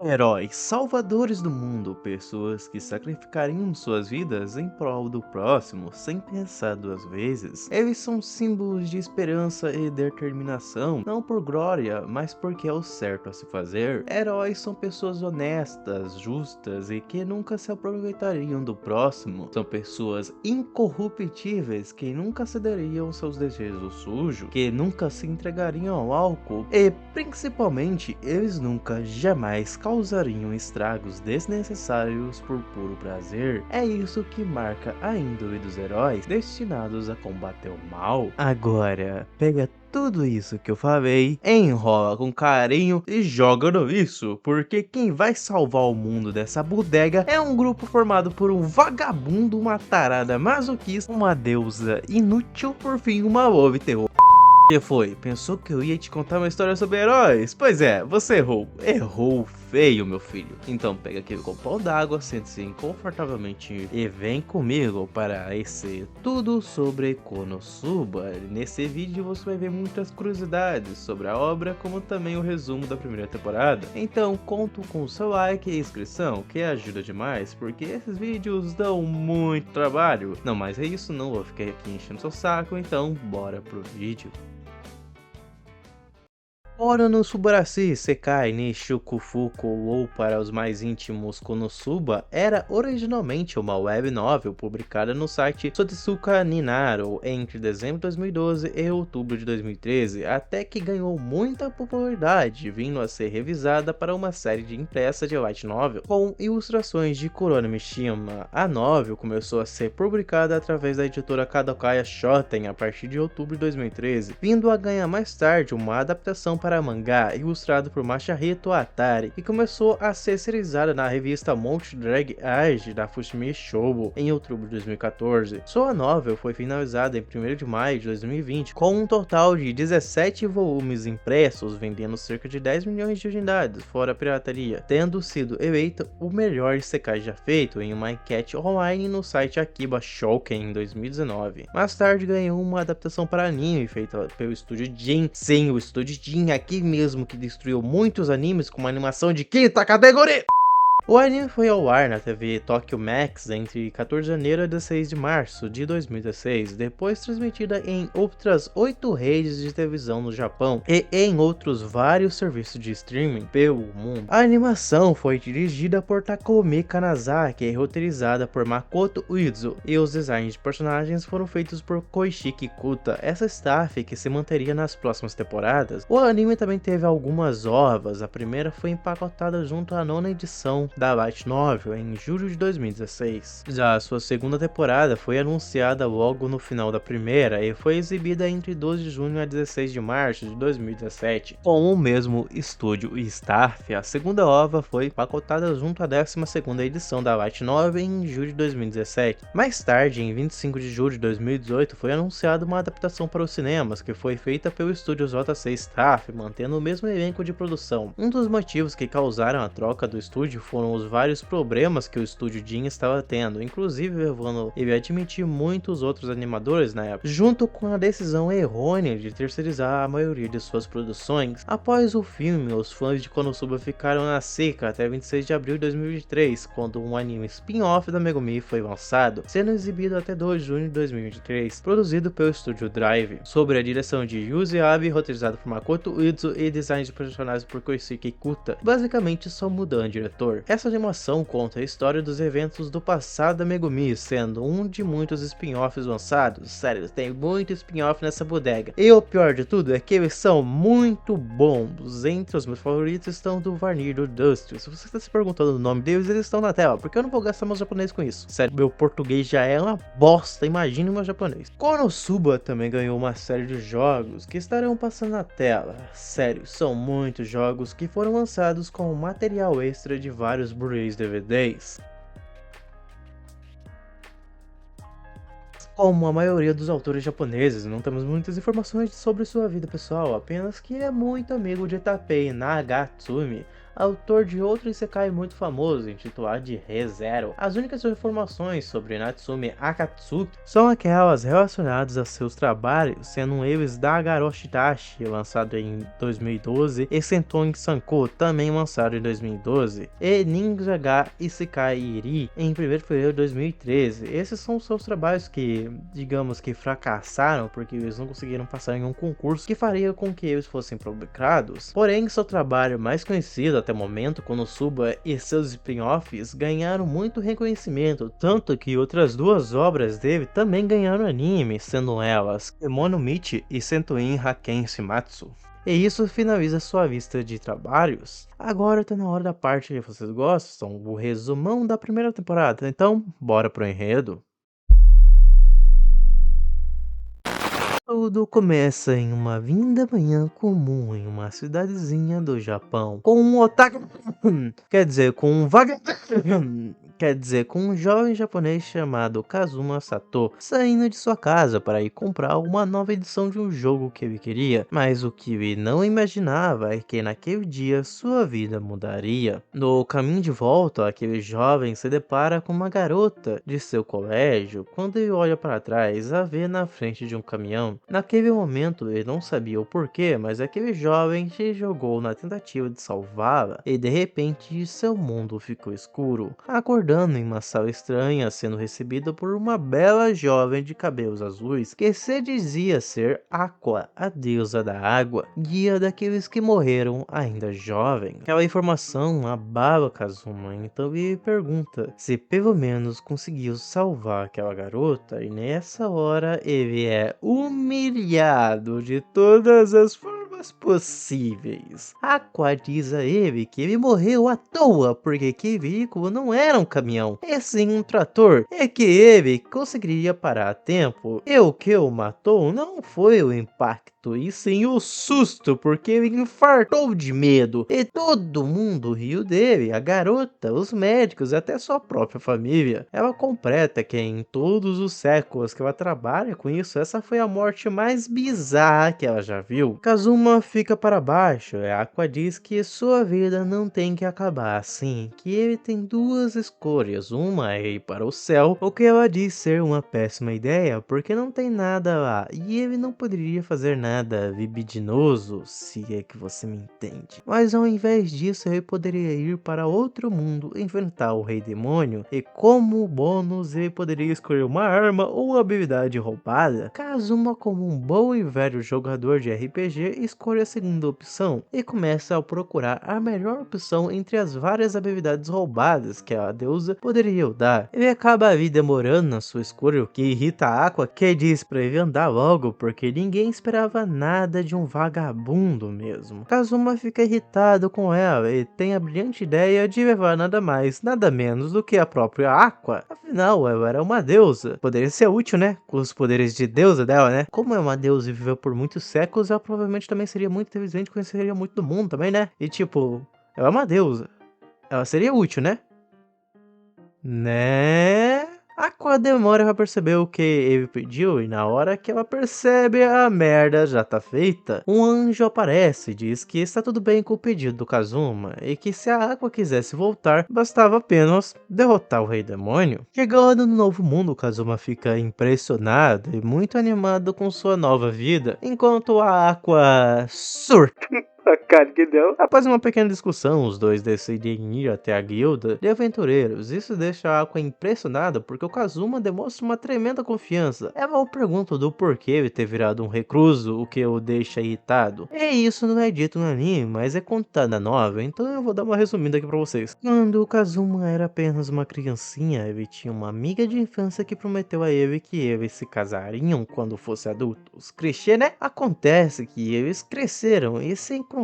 Heróis, salvadores do mundo, pessoas que sacrificariam suas vidas em prol do próximo, sem pensar duas vezes. Eles são símbolos de esperança e determinação, não por glória, mas porque é o certo a se fazer. Heróis são pessoas honestas, justas e que nunca se aproveitariam do próximo. São pessoas incorruptíveis que nunca cederiam seus desejos sujos, que nunca se entregariam ao álcool e, principalmente, eles nunca, jamais causariam estragos desnecessários por puro prazer. É isso que marca a índole dos heróis destinados a combater o mal. Agora, pega tudo isso que eu falei, enrola com carinho e joga no lixo, porque quem vai salvar o mundo dessa bodega é um grupo formado por um vagabundo, uma tarada masoquista, uma deusa inútil, por fim uma loba terror. Que foi? Pensou que eu ia te contar uma história sobre heróis? Pois é, você errou. Errou feio, meu filho. Então pega aquele copão d'água, sente-se confortavelmente e vem comigo para esse tudo sobre Konosuba. Nesse vídeo você vai ver muitas curiosidades sobre a obra, como também o resumo da primeira temporada. Então conto com o seu like e inscrição, que ajuda demais, porque esses vídeos dão muito trabalho. Não, mas é isso, não vou ficar aqui enchendo seu saco, então bora pro vídeo. Ora no Subarashi Sekai ni Shukufuku, ou para os mais íntimos Konosuba, era originalmente uma web novel publicada no site Sotsuka Ninaro entre dezembro de 2012 e outubro de 2013, até que ganhou muita popularidade, vindo a ser revisada para uma série de impressa de light novel, com ilustrações de Kurono Mishima. A novel começou a ser publicada através da editora Kadokawa Shoten a partir de outubro de 2013, vindo a ganhar mais tarde uma adaptação para mangá ilustrado por Masahito Atari, e começou a ser serializada na revista Mount Drag Age da Fushimi Shoubo em outubro de 2014. Sua novel foi finalizada em 1º de maio de 2020, com um total de 17 volumes impressos, vendendo cerca de 10 milhões de unidades, fora a pirataria, tendo sido eleita o melhor isekai já feito em uma enquete online no site Akiba Shouken em 2019. Mais tarde ganhou uma adaptação para anime feita pelo estúdio Jin. Sim, o estúdio Jin, aqui mesmo, que destruiu muitos animes com uma animação de quinta categoria. O anime foi ao ar na TV Tokyo Max entre 14 de janeiro e 16 de março de 2016, depois transmitida em outras 8 redes de televisão no Japão e em outros vários serviços de streaming pelo mundo. A animação foi dirigida por Takumi Kanazaki e roteirizada por Makoto Uezu, e os designs de personagens foram feitos por Koichi Kikuta, essa staff que se manteria nas próximas temporadas. O anime também teve algumas ovas, a primeira foi empacotada junto à 9ª edição da light novel em julho de 2016. Já a sua segunda temporada foi anunciada logo no final da primeira e foi exibida entre 12 de junho a 16 de março de 2017. Com o mesmo estúdio e staff, a segunda ova foi empacotada junto à 12ª edição da light novel em julho de 2017. Mais tarde, em 25 de julho de 2018, foi anunciada uma adaptação para os cinemas, que foi feita pelo estúdio JC Staff, mantendo o mesmo elenco de produção. Um dos motivos que causaram a troca do estúdio foram os vários problemas que o estúdio Jin estava tendo, inclusive levando ele a admitir muitos outros animadores na época, junto com a decisão errônea de terceirizar a maioria de suas produções. Após o filme, os fãs de Konosuba ficaram na seca até 26 de abril de 2023, quando um anime spin-off da Megumi foi lançado, sendo exibido até 2 de junho de 2023, produzido pelo estúdio Drive, sob a direção de Yuzi Abe, roteirizado por Makoto Uezu e design de personagens por Koichi Kikuta, basicamente só mudando diretor. Essa animação conta a história dos eventos do passado da Megumi, sendo um de muitos spin-offs lançados. Sério, tem muito spin-off nessa bodega. E o pior de tudo é que eles são muito bons. Entre os meus favoritos estão do Varnir do Dust. Se você está se perguntando o nome deles, eles estão na tela, porque eu não vou gastar meu japonês com isso. Sério, meu português já é uma bosta, imagine o meu japonês. Konosuba também ganhou uma série de jogos que estarão passando na tela. Sério, são muitos jogos que foram lançados com material extra de vários Blu-rays DVDs. Como a maioria dos autores japoneses, não temos muitas informações sobre sua vida pessoal, apenas que é muito amigo de Tapei Nagatsumi, autor de outro isekai muito famoso, intitulado de Re:Zero. As únicas informações sobre Natsume Akatsuki são aquelas relacionadas a seus trabalhos, sendo eles Dagaroshitashi, lançado em 2012, e Senton Sanko, também lançado em 2012, e Ninja ga Isekai Iri, em 1º de fevereiro de 2013. Esses são seus trabalhos que, digamos que fracassaram, porque eles não conseguiram passar em um concurso que faria com que eles fossem publicados. Porém, seu trabalho mais conhecido até o momento, Konosuba, e seus spin-offs ganharam muito reconhecimento, tanto que outras duas obras dele também ganharam anime, sendo elas Kemono Michi e Sentoin Haken Shimatsu. E isso finaliza sua lista de trabalhos. Agora tá na hora da parte que vocês gostam, o resumão da primeira temporada. Então, bora pro enredo. Tudo começa em uma linda manhã comum em uma cidadezinha do Japão, com um otaku, com um jovem japonês chamado Kazuma Sato, saindo de sua casa para ir comprar uma nova edição de um jogo que ele queria, mas o que ele não imaginava é que naquele dia sua vida mudaria. No caminho de volta, aquele jovem se depara com uma garota de seu colégio quando ele olha para trás, a vê na frente de um caminhão. Naquele momento ele não sabia o porquê, mas aquele jovem se jogou na tentativa de salvá-la e de repente seu mundo ficou escuro, acordando em uma sala estranha, sendo recebido por uma bela jovem de cabelos azuis que se dizia ser Aqua, a deusa da água, guia daqueles que morreram ainda jovem. Aquela informação abala Kazuma, então ele pergunta se pelo menos conseguiu salvar aquela garota, e nessa hora ele é humilhado de todas as formas possíveis. Aqua diz a ele que ele morreu à toa, porque aquele veículo não era um caminhão, e sim um trator, e que ele conseguiria parar a tempo. E o que o matou não foi o impacto, e sim o susto, porque ele infartou de medo, e todo mundo riu dele, a garota, os médicos, até sua própria família. Ela completa que em todos os séculos que ela trabalha com isso, essa foi a morte mais bizarra que ela já viu. Kazuma fica para baixo, e Aqua diz que sua vida não tem que acabar assim, que ele tem duas escolhas, uma é ir para o céu, o que ela diz ser uma péssima ideia, porque não tem nada lá, e ele não poderia fazer nada libidinoso, se é que você me entende. Mas ao invés disso, ele poderia ir para outro mundo, enfrentar o Rei Demônio, e como bônus ele poderia escolher uma arma ou uma habilidade roubada. Kazuma, como um bom e velho jogador de RPG, escolhe a segunda opção e começa a procurar a melhor opção entre as várias habilidades roubadas que a deusa poderia dar. Ele acaba ali demorando na sua escolha, o que irrita a Aqua, que diz pra ele andar logo porque ninguém esperava nada de um vagabundo mesmo. Kazuma fica irritado com ela e tem a brilhante ideia de levar nada mais, nada menos do que a própria Aqua. Afinal, ela era uma deusa. Poderia ser útil, né? Com os poderes de deusa dela, né? Como é uma deusa e viveu por muitos séculos, ela provavelmente também seria muito inteligente, conheceria muito do mundo também, né? E tipo, ela é uma deusa. Ela seria útil, né? Né? Aqua demora pra perceber o que ele pediu, e na hora que ela percebe, a merda já tá feita. Um anjo aparece e diz que está tudo bem com o pedido do Kazuma, e que se a Aqua quisesse voltar, bastava apenas derrotar o Rei Demônio. Chegando no novo mundo, Kazuma fica impressionado e muito animado com sua nova vida, enquanto a Aqua surta. A cara que deu. Após uma pequena discussão, os dois decidem ir até a guilda de aventureiros. Isso deixa a Aqua impressionada porque o Kazuma demonstra uma tremenda confiança. Ela o pergunta do porquê ele ter virado um recluso, o que o deixa irritado. E isso não é dito no anime, mas é contado na novela, então eu vou dar uma resumida aqui pra vocês. Quando o Kazuma era apenas uma criancinha, ele tinha uma amiga de infância que prometeu a ele que eles se casariam quando fossem adultos. Clichê, né? Acontece que eles cresceram e se encontraram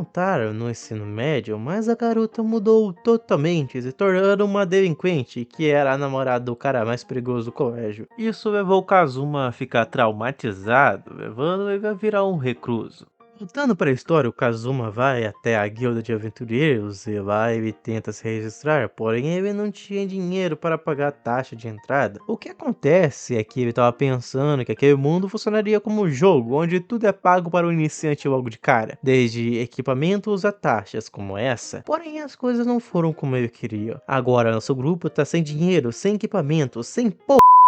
no ensino médio, mas a garota mudou totalmente, se tornando uma delinquente que era a namorada do cara mais perigoso do colégio. Isso levou Kazuma a ficar traumatizado, levando ele a virar um recluso. Voltando para a história, o Kazuma vai até a guilda de aventureiros e lá ele tenta se registrar, porém ele não tinha dinheiro para pagar a taxa de entrada. O que acontece é que ele estava pensando que aquele mundo funcionaria como um jogo, onde tudo é pago para o iniciante logo de cara, desde equipamentos a taxas como essa. Porém as coisas não foram como ele queria. Agora nosso grupo está sem dinheiro, sem equipamentos, sem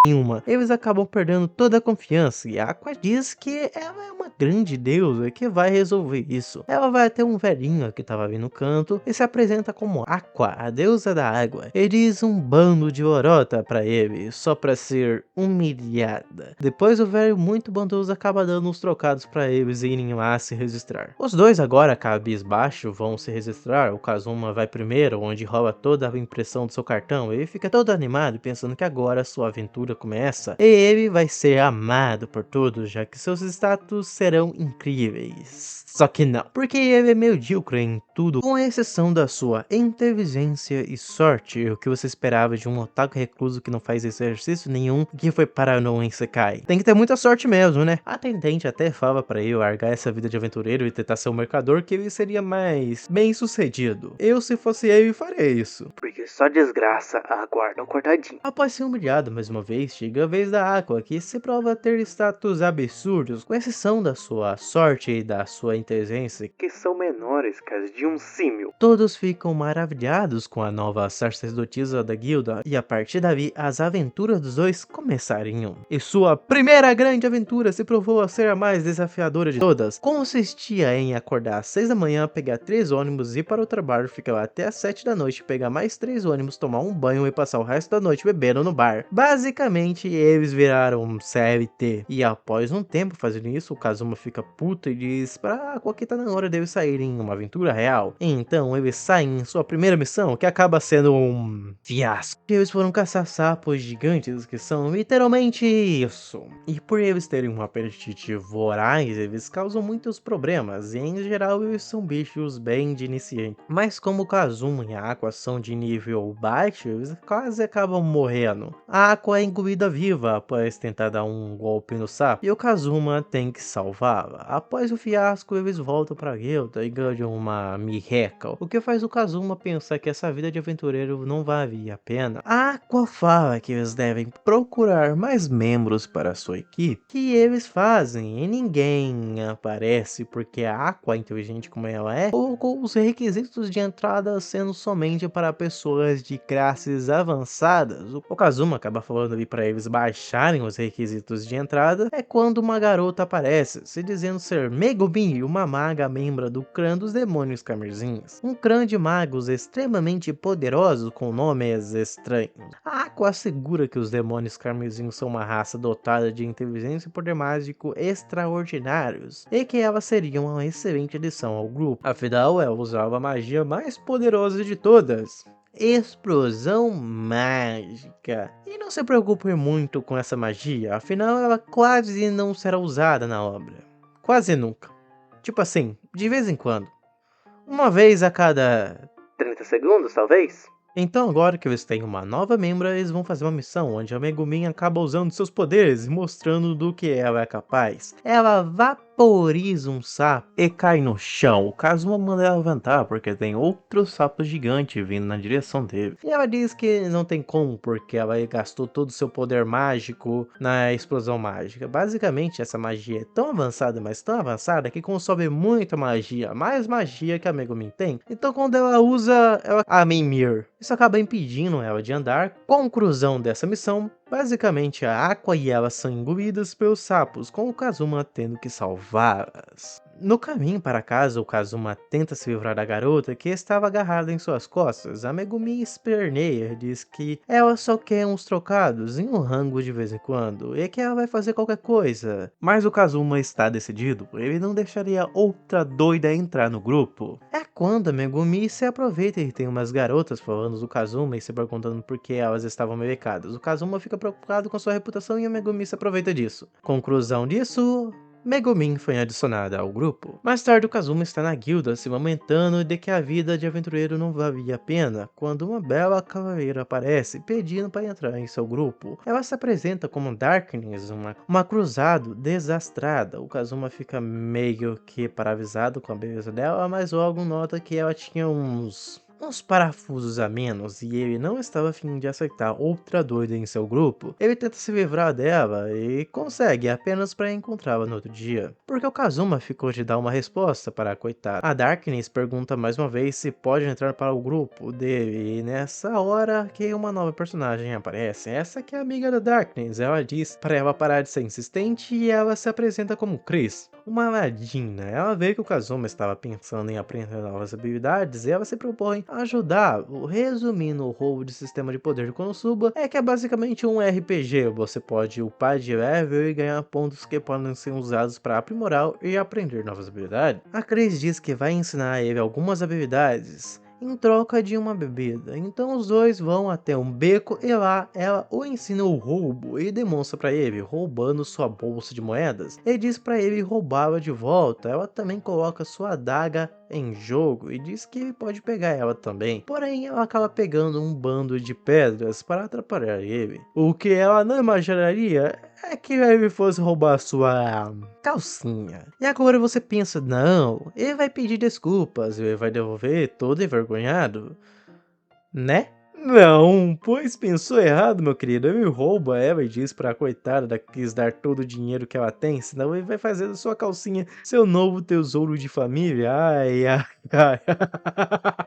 nenhuma. Eles acabam perdendo toda a confiança e a Aqua diz que ela é uma grande deusa que vai resolver isso. Ela vai até um velhinho que estava ali no canto e se apresenta como Aqua, a deusa da água. E diz um bando de lorota para ele, só para ser humilhada. Depois o velho muito bondoso acaba dando uns trocados para eles irem lá se registrar. Os dois agora, cabisbaixo, vão se registrar. O Kazuma vai primeiro, onde rola toda a impressão do seu cartão. Ele fica todo animado pensando que agora a sua aventura começa e ele vai ser amado por todos, já que seus status serão incríveis. Só que não, porque ele é medíocre em tudo, com exceção da sua inteligência e sorte, o que você esperava de um otaku recluso que não faz exercício nenhum e que foi parar no Isekai. Tem que ter muita sorte mesmo, né? A atendente até fala pra ele largar essa vida de aventureiro e tentar ser um mercador, que ele seria mais bem sucedido. Eu, se fosse ele, faria isso, porque só desgraça aguarda um cortadinho. Após ser humilhado mais uma vez, chega a vez da Aqua, que se prova ter status absurdos, com exceção da sua sorte e da sua inteligência, que são menores que as de um símil. Todos ficam maravilhados com a nova sacerdotisa da guilda, e a partir daí as aventuras dos dois começariam. E sua primeira grande aventura se provou a ser a mais desafiadora de todas. Consistia em acordar às 6 da manhã, pegar 3 ônibus, ir para o trabalho, ficar lá até às 7 da noite, pegar mais 3 ônibus, tomar um banho e passar o resto da noite bebendo no bar. Basicamente, eles viraram um CLT. E após um tempo fazendo isso, o Kazuma fica puto e diz pra Aqua que tá na hora deles saírem em uma aventura real. Então, eles saem em sua primeira missão, que acaba sendo um fiasco. Eles foram caçar sapos gigantes, que são literalmente isso. E por eles terem um apetite voraz, eles causam muitos problemas. E em geral, eles são bichos bem de iniciante. Mas como o Kazuma e a Aqua são de nível baixo, eles quase acabam morrendo. A Aqua é engolida viva após tentar dar um golpe no sapo, e o Kazuma tem que salvá-la. Após o fiasco, eles voltam pra guilda e ganham uma mirreca, o que faz o Kazuma pensar que essa vida de aventureiro não vale a pena. A Aqua fala que eles devem procurar mais membros para sua equipe, que eles fazem, e ninguém aparece porque a Aqua, inteligente como ela é, colocou os requisitos de entrada sendo somente para pessoas de classes avançadas. O Kazuma acaba falando ali para eles baixarem os requisitos de entrada, é quando uma garota aparece, se dizendo ser Megumi, uma maga membro do clã dos demônios carmesinhos. Um clã de magos extremamente poderosos com nomes estranhos. A Aqua assegura que os demônios carmesinhos são uma raça dotada de inteligência e poder mágico extraordinários, e que elas seriam uma excelente adição ao grupo. Afinal, ela usava a magia mais poderosa de todas: explosão mágica. E não se preocupe muito com essa magia, afinal ela quase não será usada na obra. Quase nunca. Tipo assim, de vez em quando. Uma vez a cada 30 segundos, talvez? Então agora que eles têm uma nova membra, eles vão fazer uma missão onde a Megumin acaba usando seus poderes e mostrando do que ela é capaz. Ela vaporiza um sapo e cai no chão. O Kazuma manda ela levantar porque tem outro sapo gigante vindo na direção dele. E ela diz que não tem como porque ela gastou todo o seu poder mágico na explosão mágica. Basicamente essa magia é tão avançada, mas tão avançada, que consome muita magia, mais magia que a Megumin tem. Então quando ela usa a Mimir, isso acaba impedindo ela de andar. Conclusão dessa missão: basicamente a Aqua e ela são engolidas pelos sapos, com o Kazuma tendo que salvá-las. No caminho para casa, o Kazuma tenta se livrar da garota que estava agarrada em suas costas. A Megumi esperneia e diz que ela só quer uns trocados e um rango de vez em quando, e que ela vai fazer qualquer coisa. Mas o Kazuma está decidido, ele não deixaria outra doida entrar no grupo. É quando a Megumi se aproveita e tem umas garotas falando do Kazuma e se perguntando por que elas estavam mebecadas. O Kazuma fica preocupado com sua reputação e a Megumi se aproveita disso. Conclusão disso: Megumin foi adicionada ao grupo. Mais tarde, o Kazuma está na guilda se lamentando de que a vida de aventureiro não valia a pena, quando uma bela cavaleira aparece pedindo para entrar em seu grupo. Ela se apresenta como Darkness, uma cruzado desastrada. O Kazuma fica meio que paralisado com a beleza dela, mas logo nota que ela tinha uns parafusos a menos e ele não estava afim de aceitar outra doida em seu grupo. Ele tenta se livrar dela e consegue apenas para encontrá-la no outro dia, porque o Kazuma ficou de dar uma resposta para a coitada. A Darkness pergunta mais uma vez se pode entrar para o grupo dele e nessa hora que uma nova personagem aparece. Essa que é a amiga da Darkness. Ela diz para ela parar de ser insistente e ela se apresenta como Chris, uma ladina. Ela vê que o Kazuma estava pensando em aprender novas habilidades e ela se propõe a ajudá-lo. Resumindo, o roubo de sistema de poder de Konosuba é que é basicamente um RPG. Você pode upar de level e ganhar pontos que podem ser usados para aprimorar e aprender novas habilidades. A Chris diz que vai ensinar a ele algumas habilidades em troca de uma bebida. Então os dois vão até um beco e lá ela o ensina o roubo e demonstra para ele roubando sua bolsa de moedas e diz para ele roubá-la de volta. Ela também coloca sua adaga em jogo e diz que ele pode pegar ela também. Porém, ela acaba pegando um bando de pedras para atrapalhar ele. O que ela não imaginaria é que ele fosse roubar sua calcinha. E agora você pensa, não, ele vai pedir desculpas, ele vai devolver todo envergonhado, né? Não, pois pensou errado, meu querido. Ele rouba ela e diz pra coitada da Chris dar todo o dinheiro que ela tem, senão ele vai fazer da sua calcinha seu novo tesouro de família. Ai, ai, ai.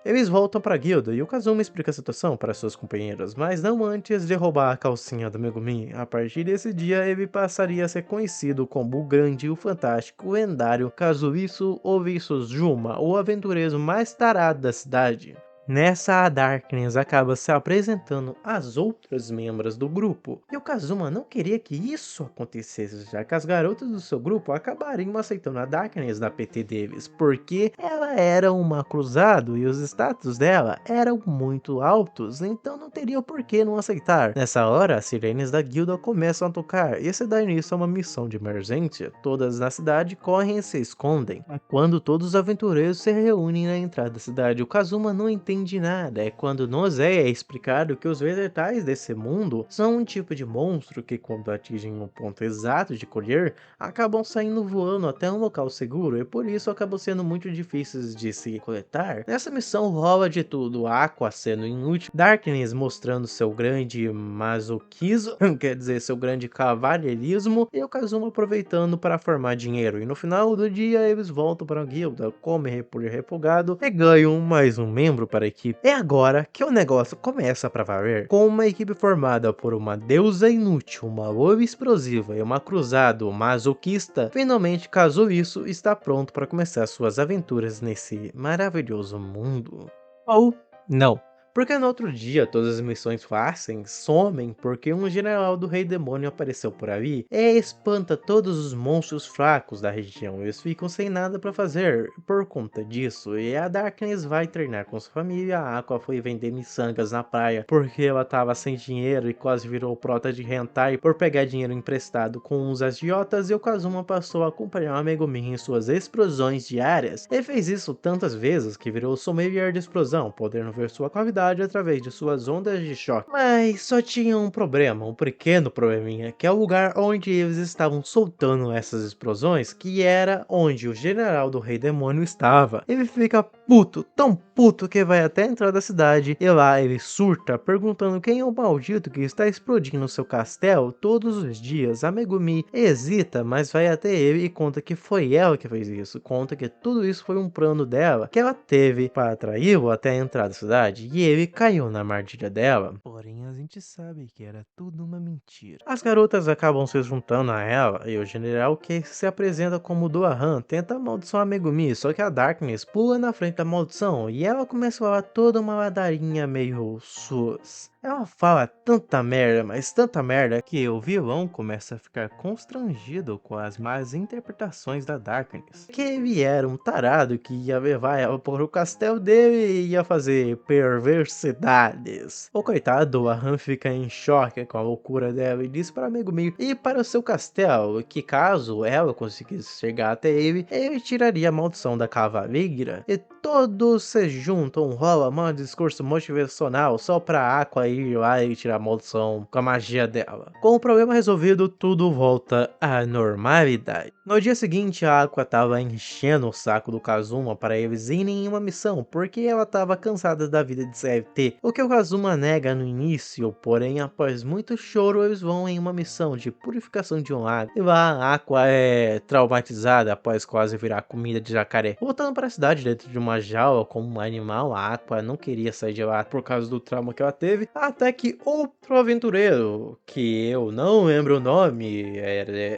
Eles voltam pra guilda e o Kazuma explica a situação para seus companheiros, mas não antes de roubar a calcinha do Megumin. A partir desse dia, ele passaria a ser conhecido como o grande, o fantástico, o lendário Kazuhitsu Ovisu Juma, o aventureiro mais tarado da cidade. Nessa, a Darkness acaba se apresentando às outras membros do grupo, e o Kazuma não queria que isso acontecesse, já que as garotas do seu grupo acabariam aceitando a Darkness na PT deles, porque ela era uma cruzado e os status dela eram muito altos, então não teria por que não aceitar. Nessa hora, as sirenes da guilda começam a tocar, e se dá início a uma missão de emergência. Todas na cidade correm e se escondem. Quando todos os aventureiros se reúnem na entrada da cidade, o Kazuma não entende nada. É quando nos é explicado que os vegetais desse mundo são um tipo de monstro que, quando atingem o ponto exato de colher, acabam saindo voando até um local seguro e por isso acabam sendo muito difíceis de se coletar. Nessa missão rola de tudo: Aqua sendo inútil, Darkness mostrando seu grande masoquismo, quer dizer, seu grande cavalheirismo, e o Kazuma aproveitando para formar dinheiro. E no final do dia eles voltam para a guilda, comem por refogado e ganham mais um membro para a equipe. É agora que o negócio começa para valer. Com uma equipe formada por uma deusa inútil, uma loba explosiva e uma cruzado masoquista, finalmente Kazuhitsu está pronto para começar suas aventuras nesse maravilhoso mundo. Ou não. Porque no outro dia todas as missões fáceis somem porque um general do Rei Demônio apareceu por ali e espanta todos os monstros fracos da região. Eles ficam sem nada para fazer por conta disso, e a Darkness vai treinar com sua família. A Aqua foi vender miçangas na praia porque ela tava sem dinheiro e quase virou prota de hentai por pegar dinheiro emprestado com uns agiotas, e o Kazuma passou a acompanhar o Megumin em suas explosões diárias. Ele fez isso tantas vezes que virou sommelier de explosão, podendo ver sua cavidade através de suas ondas de choque. Mas só tinha um problema, um pequeno probleminha, que é o lugar onde eles estavam soltando essas explosões, que era onde o general do Rei Demônio estava. Ele fica puto, tão puto que vai até a entrada da cidade, e lá ele surta, perguntando quem é o maldito que está explodindo seu castelo todos os dias. A Megumi hesita, mas vai até ele e conta que foi ela que fez isso. Conta que tudo isso foi um plano dela, que ela teve para atraí-lo até a entrada da cidade, e ele caiu na armadilha dela. Porém, a gente sabe que era tudo uma mentira. As garotas acabam se juntando a ela, e o general, que se apresenta como Doahan, tenta amaldiçoar a Megumi, só que a Darkness pula na frente da maldição e ela começa a falar toda uma ladainha meio sus. Ela fala tanta merda, mas tanta merda, que o vilão começa a ficar constrangido com as más interpretações da Darkness. Que ele era um tarado que ia levar ela para o castelo dele e ia fazer perversidades. O coitado do Ahan fica em choque com a loucura dela e diz para o amigo meio ir para o seu castelo, que caso ela conseguisse chegar até ele tiraria a maldição da cavaleira. E todos se juntam, rola um discurso motivacional só pra Aqua ir lá e tirar a maldição com a magia dela. Com o problema resolvido, tudo volta à normalidade. No dia seguinte, a Aqua tava enchendo o saco do Kazuma para eles irem em uma missão, porque ela tava cansada da vida de CFT, o que o Kazuma nega no início, porém após muito choro eles vão em uma missão de purificação de um lago, e lá a Aqua é traumatizada após quase virar comida de jacaré. Voltando para a cidade dentro de uma jaula como um animal, a Aqua não queria sair de lá por causa do trauma que ela teve, até que outro aventureiro, que eu não lembro o nome,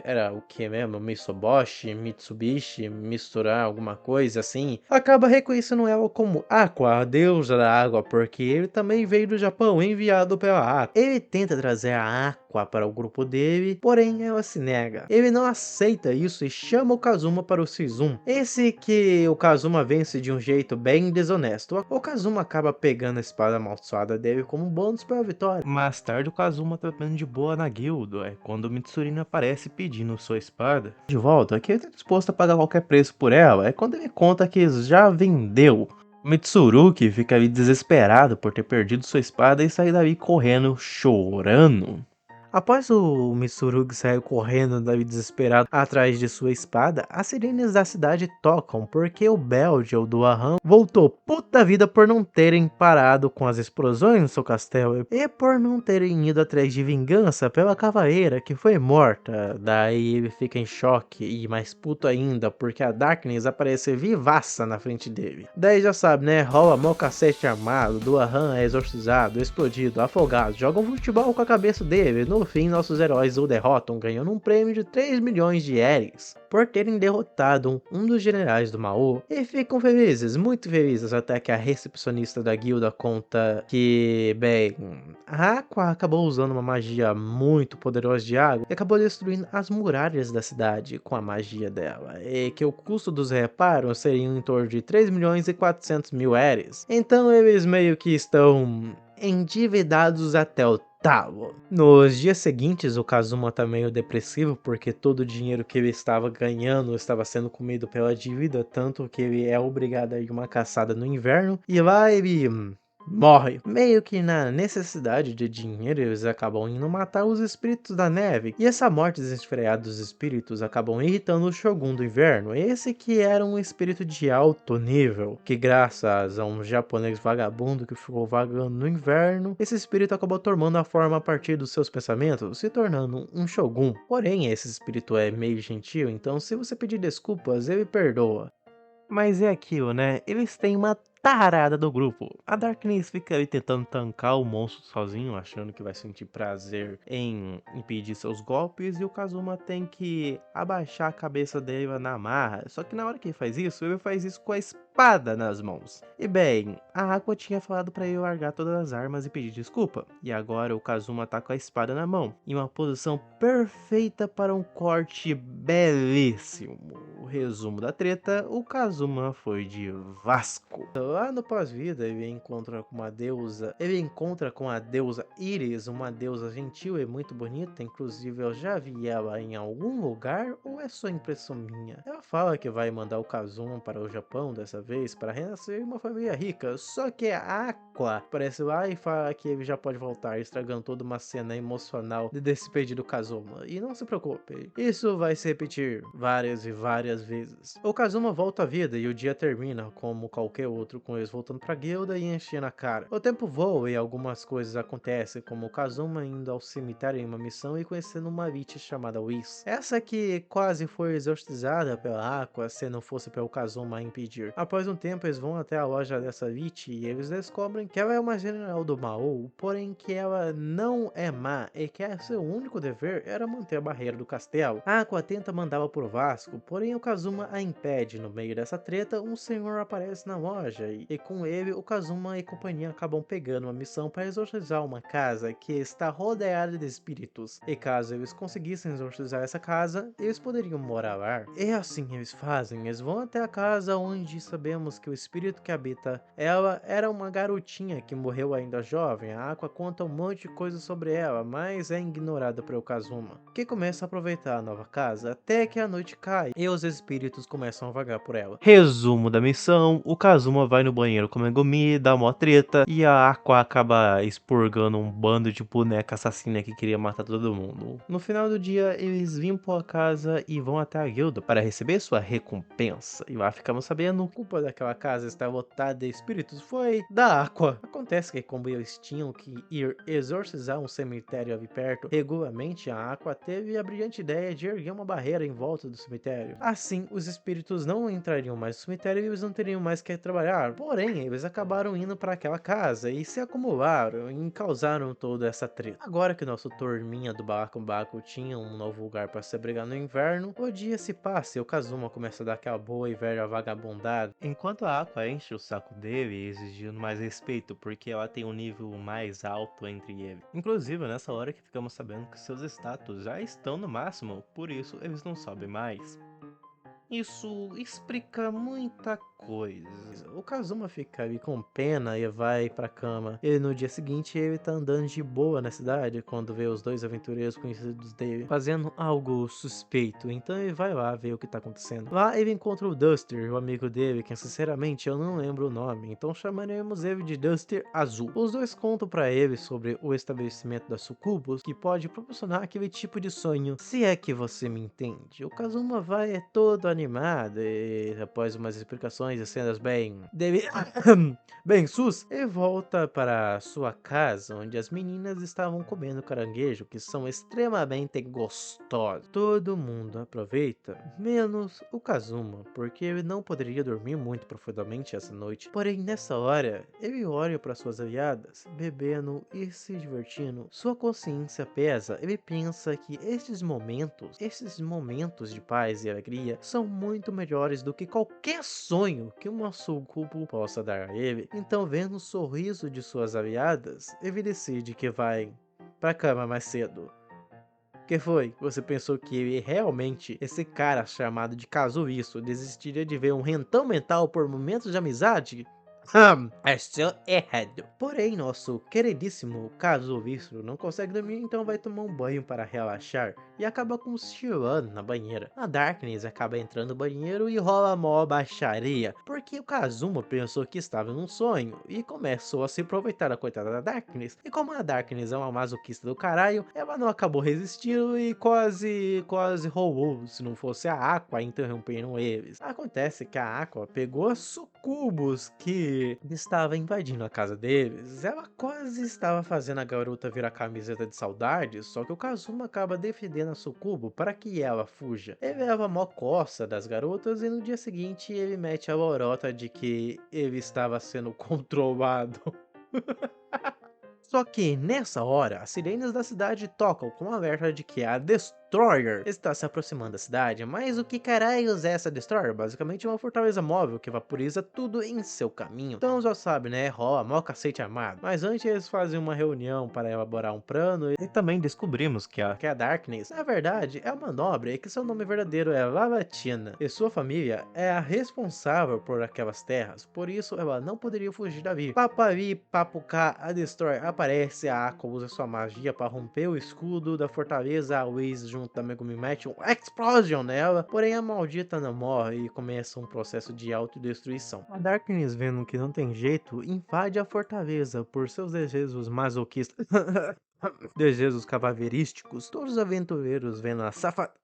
era o que mesmo? Mitsuboshi, Mitsubishi, misturar alguma coisa assim, acaba reconhecendo ela como Aqua, a deusa da água, porque ele também veio do Japão, enviado pela Aqua. Ele tenta trazer a Aqua para o grupo dele, porém ela se nega. Ele não aceita isso e chama o Kazuma para o Season. Esse que o Kazuma vence de um jeito bem desonesto. O Kazuma acaba pegando a espada amaldiçoada dele como bônus para a vitória. Mais tarde o Kazuma tá bem de boa na guilda, quando o Mitsurino aparece pedindo sua espada de volta, que ele tá disposto a pagar qualquer preço por ela, quando ele conta que já vendeu. Mitsurugi fica ali desesperado por ter perdido sua espada e sai dali correndo, chorando. Após o Mitsurugi sair correndo dali desesperado atrás de sua espada, as sirenes da cidade tocam porque o Belgel do Ahan voltou puta vida por não terem parado com as explosões no seu castelo e por não terem ido atrás de vingança pela cavaleira que foi morta. Daí ele fica em choque e mais puto ainda porque a Darkness aparece vivaça na frente dele. Daí já sabe, né? Rola mó cacete armado, do Ahan é exorcizado, explodido, afogado, joga um futebol com a cabeça dele. No fim, nossos heróis o derrotam, ganhando um prêmio de 3 milhões de ienes por terem derrotado um dos generais do Mao, e ficam felizes, muito felizes, até que a recepcionista da guilda conta que, bem, a Aqua acabou usando uma magia muito poderosa de água e acabou destruindo as muralhas da cidade com a magia dela, e que o custo dos reparos seria em torno de 3 milhões e 400 mil ienes. Então eles meio que estão endividados até o talo. Nos dias seguintes, o Kazuma tá meio depressivo porque todo o dinheiro que ele estava ganhando estava sendo comido pela dívida, tanto que ele é obrigado a ir uma caçada no inverno, e lá ele morre. Meio que na necessidade de dinheiro, eles acabam indo matar os espíritos da neve, e essa morte desenfreada dos espíritos acabam irritando o Shogun do Inverno, esse que era um espírito de alto nível, que graças a um japonês vagabundo que ficou vagando no inverno, esse espírito acabou tomando a forma a partir dos seus pensamentos, se tornando um Shogun. Porém, esse espírito é meio gentil, então se você pedir desculpas, ele perdoa. Mas é aquilo, né? Eles têm uma tarada do grupo. A Darkness fica ali tentando tancar o monstro sozinho, achando que vai sentir prazer em impedir seus golpes, e o Kazuma tem que abaixar a cabeça dele na marra. Só que na hora que ele faz isso com a espada nas mãos. E bem, a Aqua tinha falado pra ele largar todas as armas e pedir desculpa. E agora o Kazuma tá com a espada na mão, em uma posição perfeita para um corte belíssimo. O resumo da treta: o Kazuma foi de Vasco. Lá no pós-vida, ele encontra com a deusa Iris, uma deusa gentil e muito bonita. Inclusive eu já vi ela em algum lugar, ou é só impressão minha? Ela fala que vai mandar o Kazuma para o Japão dessa vez para renascer em uma família rica, só que a Aqua aparece lá e fala que ele já pode voltar, estragando toda uma cena emocional de despedir do Kazuma. E não se preocupe, isso vai se repetir várias e várias vezes. O Kazuma volta à vida e o dia termina como qualquer outro, com eles voltando pra guilda e enchendo a cara. O tempo voa e algumas coisas acontecem, como o Kazuma indo ao cemitério em uma missão e conhecendo uma witch chamada Whis. Essa que quase foi exorcizada pela Aqua se não fosse pelo Kazuma impedir. Após um tempo, eles vão até a loja dessa witch e eles descobrem que ela é uma general do Mao, porém que ela não é má e que seu único dever era manter a barreira do castelo. A Aqua tenta mandá-la pro Vasco, porém o Kazuma a impede. No meio dessa treta, um senhor aparece na loja e com ele, o Kazuma e companhia acabam pegando uma missão para exorcizar uma casa que está rodeada de espíritos. E caso eles conseguissem exorcizar essa casa, eles poderiam morar lá. E assim eles fazem, eles vão até a casa onde sabemos que o espírito que habita ela era uma garotinha que morreu ainda jovem. A Aqua conta um monte de coisas sobre ela, mas é ignorada pelo Kazuma, que começa a aproveitar a nova casa até que a noite cai e os espíritos começam a vagar por ela. Resumo da missão: o Kazuma vai no banheiro com Megumi, dá uma treta e a Aqua acaba expurgando um bando de boneca assassina que queria matar todo mundo. No final do dia, eles limpam a casa e vão até a guilda para receber sua recompensa. E lá ficamos sabendo, a culpa daquela casa estar lotada de espíritos foi da Aqua. Acontece que como eles tinham que ir exorcizar um cemitério ali perto regularmente, a Aqua teve a brilhante ideia de erguer uma barreira em volta do cemitério. Assim, os espíritos não entrariam mais no cemitério e eles não teriam mais que trabalhar. Porém, eles acabaram indo para aquela casa e se acumularam e causaram toda essa treta. Agora que nosso turminha do Baco tinha um novo lugar para se abrigar no inverno, o dia se passa e o Kazuma começa a dar aquela boa e velha vagabundada, enquanto a Aqua enche o saco dele, exigindo mais respeito, porque ela tem um nível mais alto entre eles. Inclusive, nessa hora que ficamos sabendo que seus status já estão no máximo, por isso eles não sobem mais. Isso explica muita coisa. O Kazuma fica ali com pena e vai pra cama. E no dia seguinte ele tá andando de boa na cidade quando vê os dois aventureiros conhecidos dele fazendo algo suspeito. Então ele vai lá ver o que tá acontecendo. Lá ele encontra o Duster, o amigo dele, que sinceramente eu não lembro o nome, então chamaremos ele de Duster Azul. Os dois contam pra ele sobre o estabelecimento da Sucubus, que pode proporcionar aquele tipo de sonho, se é que você me entende. O Kazuma vai todo animado e após umas explicações e cenas bem sus, ele volta para sua casa onde as meninas estavam comendo caranguejo, que são extremamente gostosos. Todo mundo aproveita, menos o Kazuma, porque ele não poderia dormir muito profundamente essa noite. Porém, nessa hora, ele olha para suas aliadas, bebendo e se divertindo. Sua consciência pesa, ele pensa que esses momentos de paz e alegria são muito melhores do que qualquer sonho que uma sucubo possa dar a ele. Então, vendo o sorriso de suas aliadas, ele decide que vai pra cama mais cedo. Que foi? Você pensou que ele realmente, esse cara chamado de Kazuhiso, desistiria de ver um rentão mental por momentos de amizade? Estou errado. Porém, nosso queridíssimo Kazuhiso não consegue dormir, então vai tomar um banho para relaxar e acaba cochilando na banheira. A Darkness acaba entrando no banheiro e rola mó baixaria, porque o Kazuma pensou que estava num sonho e começou a se aproveitar da coitada da Darkness. E como a Darkness é uma masoquista do caralho, ela não acabou resistindo e quase roubou, se não fosse a Aqua interrompendo eles. Acontece que a Aqua pegou a Sucubus que estava invadindo a casa deles. Ela quase estava fazendo a garota virar camiseta de saudade, só que o Kazuma acaba defendendo a Sucubo para que ela fuja. Ele leva a mó coça das garotas e no dia seguinte ele mete a lorota de que ele estava sendo controlado. Só que nessa hora, as sirenes da cidade tocam com um alerta de que a Destroyer está se aproximando da cidade. Mas o que caralhos é essa Destroyer? Basicamente uma fortaleza móvel que vaporiza tudo em seu caminho. Então já sabe, né? Rola mó cacete armado. Mas antes eles fazem uma reunião para elaborar um plano e também descobrimos que a Darkness, na verdade, é uma nobre e que seu nome verdadeiro é Lavatina. E sua família é a responsável por aquelas terras. Por isso ela não poderia fugir dali. Papavi, papucá, a Destroyer aparece, a Aqua usa sua magia para romper o escudo da fortaleza, a Wiz junto da Megumi mete um Explosion nela, porém a maldita não morre e começa um processo de autodestruição. A Darkness, vendo que não tem jeito, invade a fortaleza por seus desejos masoquistas, desejos cavaleirísticos. Todos os aventureiros vendo a safada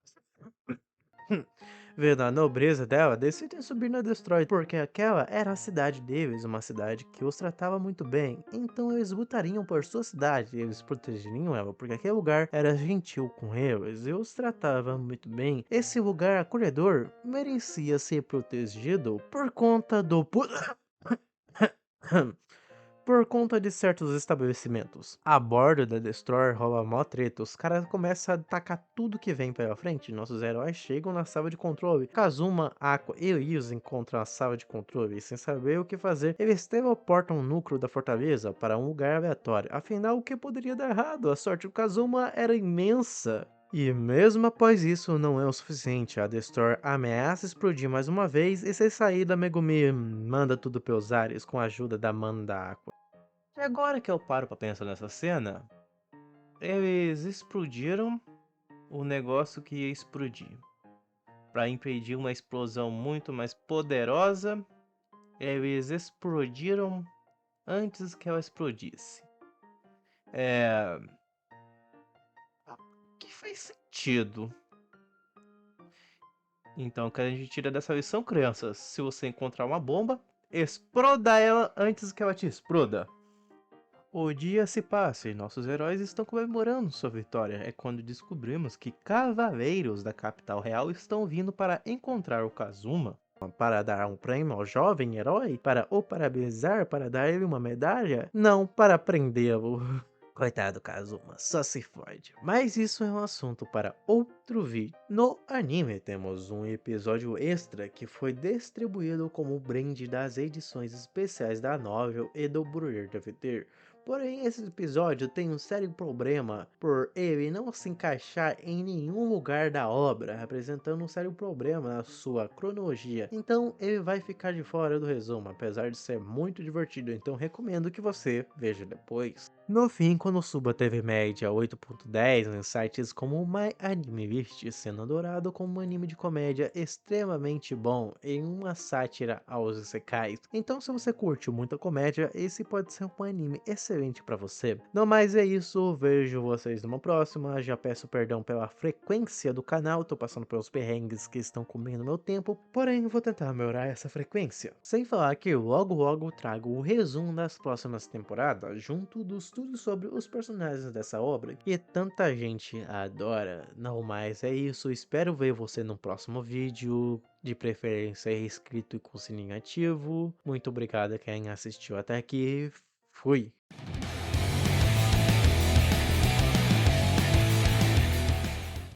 vendo a nobreza dela, decidem subir na Destroy, porque aquela era a cidade deles, uma cidade que os tratava muito bem. Então eles lutariam por sua cidade, eles protegeriam ela, porque aquele lugar era gentil com eles e os tratava muito bem. Esse lugar acolhedor merecia ser protegido por conta do por conta de certos estabelecimentos. A bordo da Destroyer rola mó treta, os caras começam a atacar tudo que vem pela frente. Nossos heróis chegam na sala de controle. Kazuma, Aqua e Ryuz encontram a sala de controle e, sem saber o que fazer, eles teleportam o núcleo da fortaleza para um lugar aleatório. Afinal, o que poderia dar errado? A sorte do Kazuma era imensa. E mesmo após isso, não é o suficiente. A Destroyer ameaça explodir mais uma vez e, sem saída, Megumi manda tudo pelos ares com a ajuda da Mana da Aqua. E agora que eu paro pra pensar nessa cena, eles explodiram o negócio que ia explodir. Para impedir uma explosão muito mais poderosa, eles explodiram antes que ela explodisse. Que faz sentido. Então, o que a gente tira dessa lição, crianças? Se você encontrar uma bomba, exploda ela antes que ela te exploda. O dia se passa e nossos heróis estão comemorando sua vitória. É quando descobrimos que cavaleiros da capital real estão vindo para encontrar o Kazuma. Para dar um prêmio ao jovem herói? Para o parabenizar? Para dar ele uma medalha? Não, para prendê-lo. Coitado Kazuma, só se fode. Mas isso é um assunto para outro vídeo. No anime temos um episódio extra que foi distribuído como brinde das edições especiais da novel e do Brother DVD. Porém, esse episódio tem um sério problema por ele não se encaixar em nenhum lugar da obra, representando um sério problema na sua cronologia. Então, ele vai ficar de fora do resumo, apesar de ser muito divertido, então recomendo que você veja depois. No fim, Konosuba teve média 8.10 em sites como MyAnimeList, sendo adorado como um anime de comédia extremamente bom e uma sátira aos isekais. Então, se você curte muita comédia, esse pode ser um anime excelente para você. No mais é isso, vejo vocês numa próxima. Já peço perdão pela frequência do canal, tô passando pelos perrengues que estão comendo meu tempo, porém vou tentar melhorar essa frequência. Sem falar que logo logo trago o resumo das próximas temporadas, junto dos tudo sobre os personagens dessa obra que tanta gente adora. Não mais é isso, espero ver você no próximo vídeo, de preferência inscrito e com sininho ativo. Muito obrigado a quem assistiu até aqui, fui!